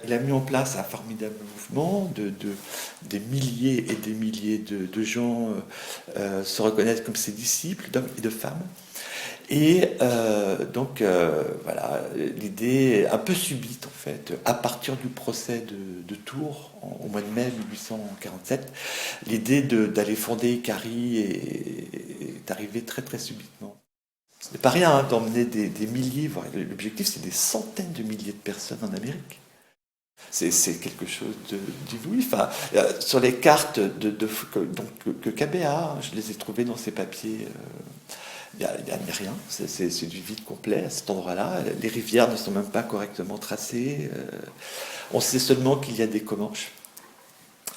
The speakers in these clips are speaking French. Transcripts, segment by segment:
Il a mis en place un formidable mouvement, des milliers et des milliers de gens se reconnaissent comme ses disciples, d'hommes et de femmes. Et voilà, l'idée un peu subite en fait, à partir du procès de Tours au mois de mai 1847, l'idée d'aller fonder Icari est arrivée très très subitement. Ce n'est pas rien hein, d'emmener des milliers, voire l'objectif c'est des centaines de milliers de personnes en Amérique. C'est quelque chose d'inouï. Enfin, sur les cartes que Cabet a, je les ai trouvées dans ses papiers. Il n'y a rien, c'est du vide complet à cet endroit-là. Les rivières ne sont même pas correctement tracées. On sait seulement qu'il y a des Comanches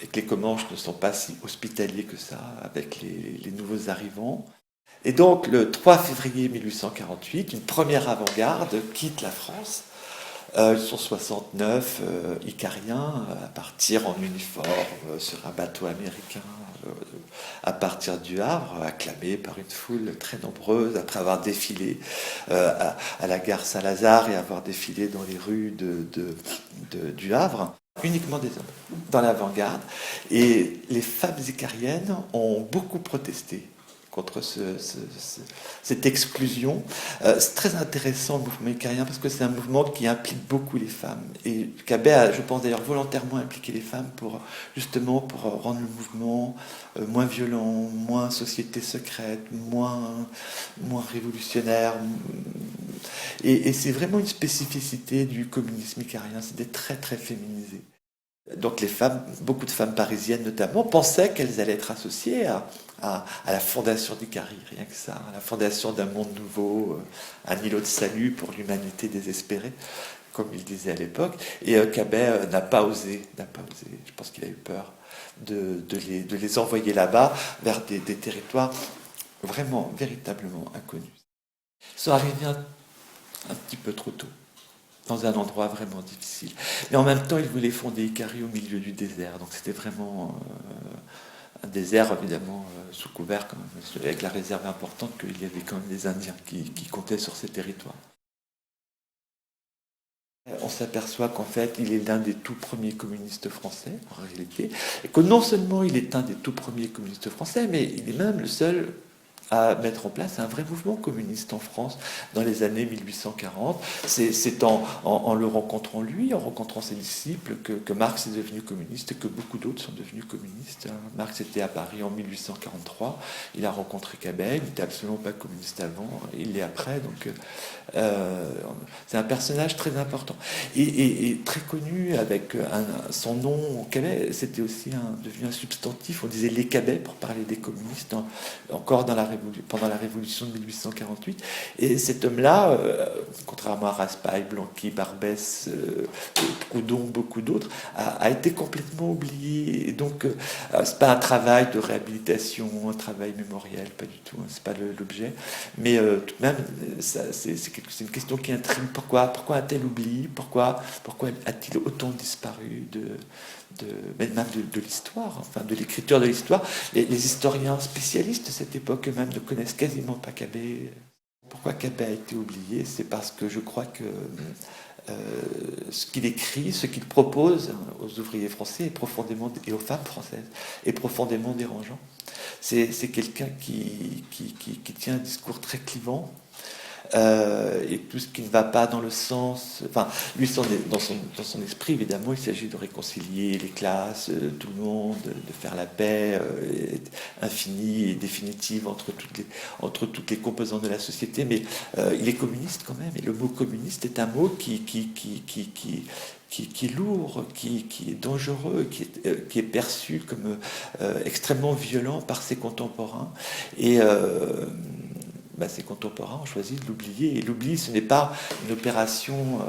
et que les Comanches ne sont pas si hospitaliers que ça avec les nouveaux arrivants. Et donc, le 3 février 1848, une première avant-garde quitte la France. Ils sont 69 Icariens à partir en uniforme sur un bateau américain à partir du Havre, acclamés par une foule très nombreuse après avoir défilé à la gare Saint-Lazare et avoir défilé dans les rues du Havre. Uniquement des hommes dans l'avant-garde. Et les femmes icariennes ont beaucoup protesté contre cette exclusion. C'est très intéressant le mouvement icarien parce que c'est un mouvement qui implique beaucoup les femmes. Et Cabet a, je pense d'ailleurs, volontairement impliqué les femmes justement pour rendre le mouvement moins violent, moins société secrète, moins révolutionnaire. Et c'est vraiment une spécificité du communisme icarien, c'est d'être très très féminisé. Donc les femmes, beaucoup de femmes parisiennes notamment, pensaient qu'elles allaient être associées à la fondation d'Icari, rien que ça, à la fondation d'un monde nouveau, un îlot de salut pour l'humanité désespérée, comme il disait à l'époque. Et Cabet n'a pas osé, je pense qu'il a eu peur de les envoyer là-bas, vers des territoires vraiment, véritablement inconnus. Ils sont arrivés un petit peu trop tôt dans un endroit vraiment difficile. Mais en même temps, il voulait fonder Icari au milieu du désert. Donc c'était vraiment un désert, évidemment, sous couvert, quand même, avec la réserve importante qu'il y avait quand même des Indiens qui comptaient sur ces territoires. On s'aperçoit qu'en fait, il est l'un des tout premiers communistes français, en réalité, et que non seulement il est un des tout premiers communistes français, mais il est même le seul à mettre en place un vrai mouvement communiste en France dans les années 1840. C'est en le rencontrant lui, en rencontrant ses disciples, que Marx est devenu communiste et que beaucoup d'autres sont devenus communistes. Marx était à Paris en 1843, il a rencontré Cabet, il n'était absolument pas communiste avant, il l'est après, donc c'est un personnage très important et très connu avec son nom. Cabet, c'était aussi devenu un substantif, on disait les Cabets pour parler des communistes, encore pendant la révolution de 1848. Et cet homme-là, contrairement à Raspail, Blanqui, Barbès, Proudhon, beaucoup d'autres, a été complètement oublié. Et donc, c'est pas un travail de réhabilitation, un travail mémoriel, pas du tout, hein, c'est pas l'objet. Mais tout de même, c'est une question qui intrigue. Pourquoi a-t-elle oublié? Pourquoi a-t-il autant disparu même de l'histoire, enfin de l'écriture de l'histoire? Les historiens spécialistes de cette époque eux-mêmes ne connaissent quasiment pas Cabet. Pourquoi Cabet a été oublié? C'est parce que je crois que ce qu'il écrit, ce qu'il propose aux ouvriers français et aux femmes françaises est profondément dérangeant. C'est quelqu'un qui tient un discours très clivant, et tout ce qui ne va pas dans le sens... Enfin, lui, dans son esprit, évidemment, il s'agit de réconcilier les classes, tout le monde, de faire la paix infinie et définitive entre toutes les composantes de la société. Mais il est communiste quand même, et le mot communiste est un mot qui est lourd, qui est dangereux, qui est perçu comme extrêmement violent par ses contemporains. Et ses contemporains ont choisi de l'oublier. Et l'oubli, ce n'est pas une opération,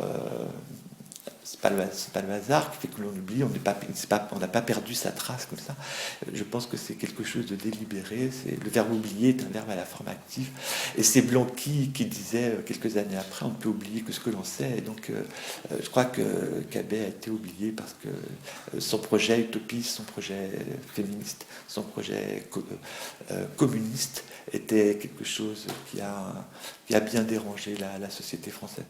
c'est pas le hasard qui fait que l'on oublie, on n'a pas perdu sa trace comme ça. Je pense que c'est quelque chose de délibéré. Le verbe oublier est un verbe à la forme active. Et c'est Blanqui qui disait quelques années après, on ne peut oublier que ce que l'on sait. Et donc je crois que Cabet a été oublié parce que son projet utopiste, son projet féministe, son projet communiste était quelque chose qui a bien dérangé la société française.